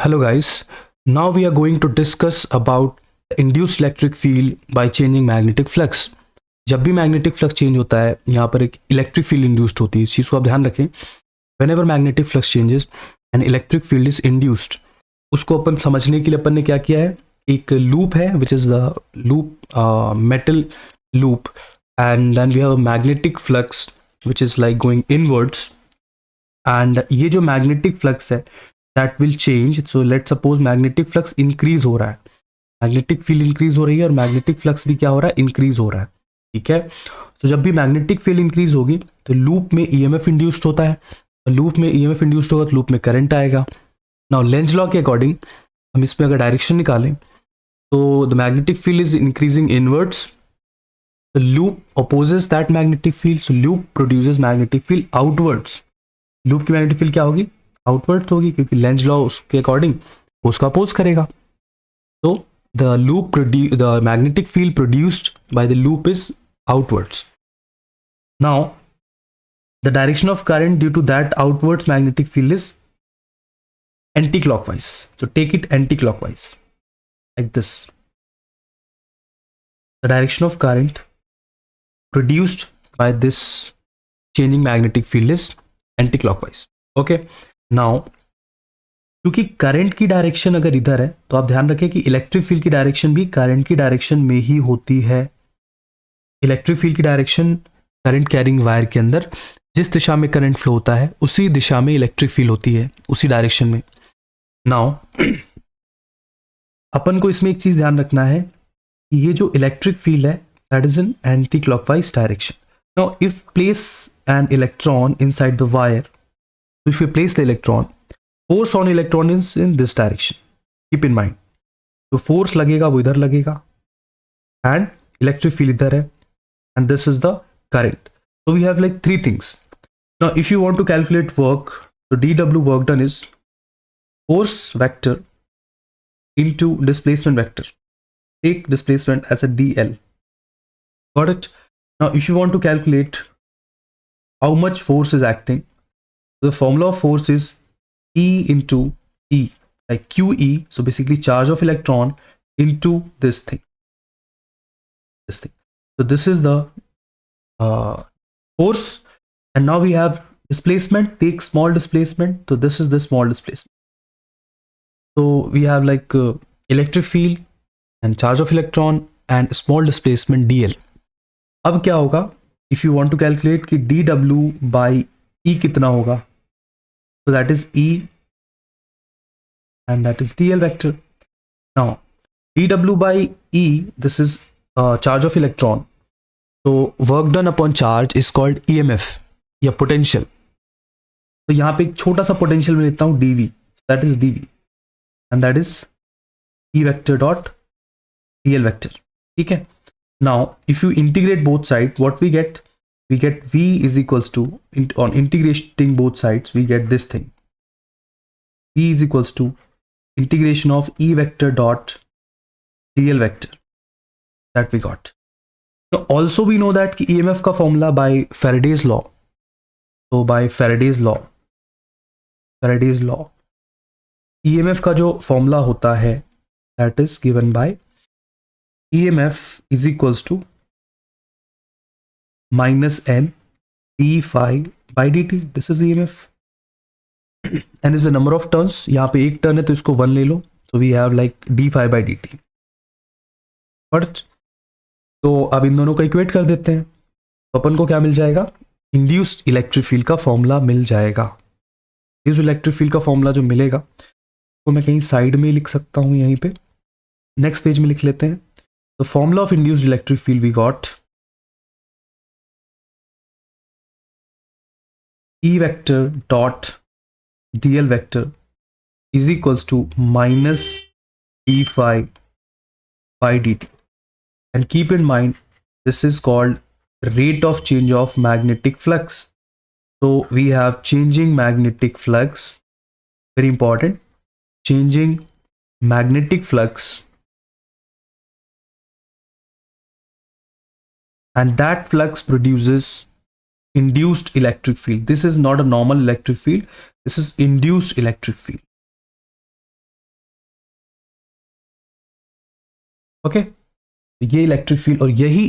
Hello guys, now we are going to discuss about induced electric field by changing magnetic flux. जब भी magnetic flux change होता है यहाँ पर एक इलेक्ट्रिक फील्ड इंड्यूस्ड होती है, इस चीज़ को आप ध्यान रखें. When ever magnetic flux changes and electric field is induced, उसको अपन समझने के लिए अपन ने क्या किया है, एक लूप है which is the loop metal loop, and then we have a magnetic flux which is like going inwards. एंड ये जो मैग्नेटिक फ्लक्स है that will change. So let's suppose magnetic flux increase हो रहा है, मैग्नेटिक फील्ड इंक्रीज हो रही है और मैग्नेटिक फ्लक्स भी क्या हो रहा है, इंक्रीज हो रहा है. ठीक है. तो जब भी मैग्नेटिक फील्ड इंक्रीज होगी तो लूप में ईएमएफ इंड्यूस्ड होता है, लूप में ईएमएफ इंड्यूस्ड होगा तो लूप में करंट आएगा. नाउ लेंज लॉ के अकॉर्डिंग हम इसमें अगर डायरेक्शन निकालें तो the magnetic field is increasing inwards, the loop opposes that magnetic field, so loop produces magnetic field outwards. Loop की मैग्नेटिक फील्ड क्या होगी, आउटवर्ड होगी, क्योंकि लेंज लॉ उसके अकॉर्डिंग उसका अपोज करेगा. तो the magnetic field produced by the loop is outwards. Now the direction of current due to that outwards magnetic field is anticlockwise. So take it anticlockwise like this. The direction of current produced by this changing magnetic field is anticlockwise. Okay. Now क्योंकि current की direction अगर इधर है तो आप ध्यान रखें कि इलेक्ट्रिक फील्ड की डायरेक्शन भी करंट की डायरेक्शन में ही होती है. इलेक्ट्रिक फील्ड की डायरेक्शन करंट कैरिंग वायर के अंदर जिस दिशा में करंट फ्लो होता है उसी दिशा में इलेक्ट्रिक फील्ड होती है, उसी डायरेक्शन में. नाउ अपन को इसमें एक चीज ध्यान रखना है कि ये जो इलेक्ट्रिक फील्ड है that is in anti clockwise direction. Now if place an electron inside the wire, if you place the electron, force on electron is in this direction, keep in mind. तो force लगेगा वो इधर लगेगा and electric field इधर है and this is the current. So we have like three things. Now if you want to calculate work, so dW work done is force vector into displacement vector. Take displacement as a dl. Got it? Now if you want to calculate how much force is acting, the formula of force is E into E, like QE. So basically charge of electron into this thing. So this is the force. And now we have displacement. Take small displacement. So this is the small displacement. So we have like electric field and charge of electron and small displacement dl. अब क्या होगा, if you want to calculate कि dw by E कितना होगा, so that is E and that is dl vector. Now dw by E, this is charge of electron, so work done upon charge is called EMF या potential. तो यहाँ पे एक छोटा सा potential मैं लेता हूँ dv, that is dv and that is E vector dot dl vector. ठीक है. Now if you integrate both sides, what we get V is equals to, on integrating both sides, we get this thing. V is equals to integration of E vector dot dl vector that we got. Now also we know that EMF का formula by Faraday's law. So by Faraday's law, EMF का जो formula होता है that is given by EMF is equals to minus n d phi by dt. This is EMF and is the number of turns. यहाँ पे एक turn है तो इसको 1 ले लो, so we have like d phi by dt. But तो अब इन दोनों को इक्वेट कर देते हैं तो अपन को क्या मिल जाएगा, इंड्यूस्ड इलेक्ट्रिक फील्ड का फॉर्मूला मिल जाएगा. इस इलेक्ट्रिक फील्ड का फॉर्मूला जो मिलेगा तो मैं कहीं साइड में लिख सकता हूँ, यहीं पे नेक्स्ट पेज में लिख लेते हैं. The formula of induced electric field we got E vector dot dl vector is equals to minus d phi by dt. And keep in mind this is called rate of change of magnetic flux. So we have changing magnetic flux, very important, changing magnetic flux, and that flux produces induced electric field. This is not a normal electric field, this is induced electric field. Okay, ये electric field और यही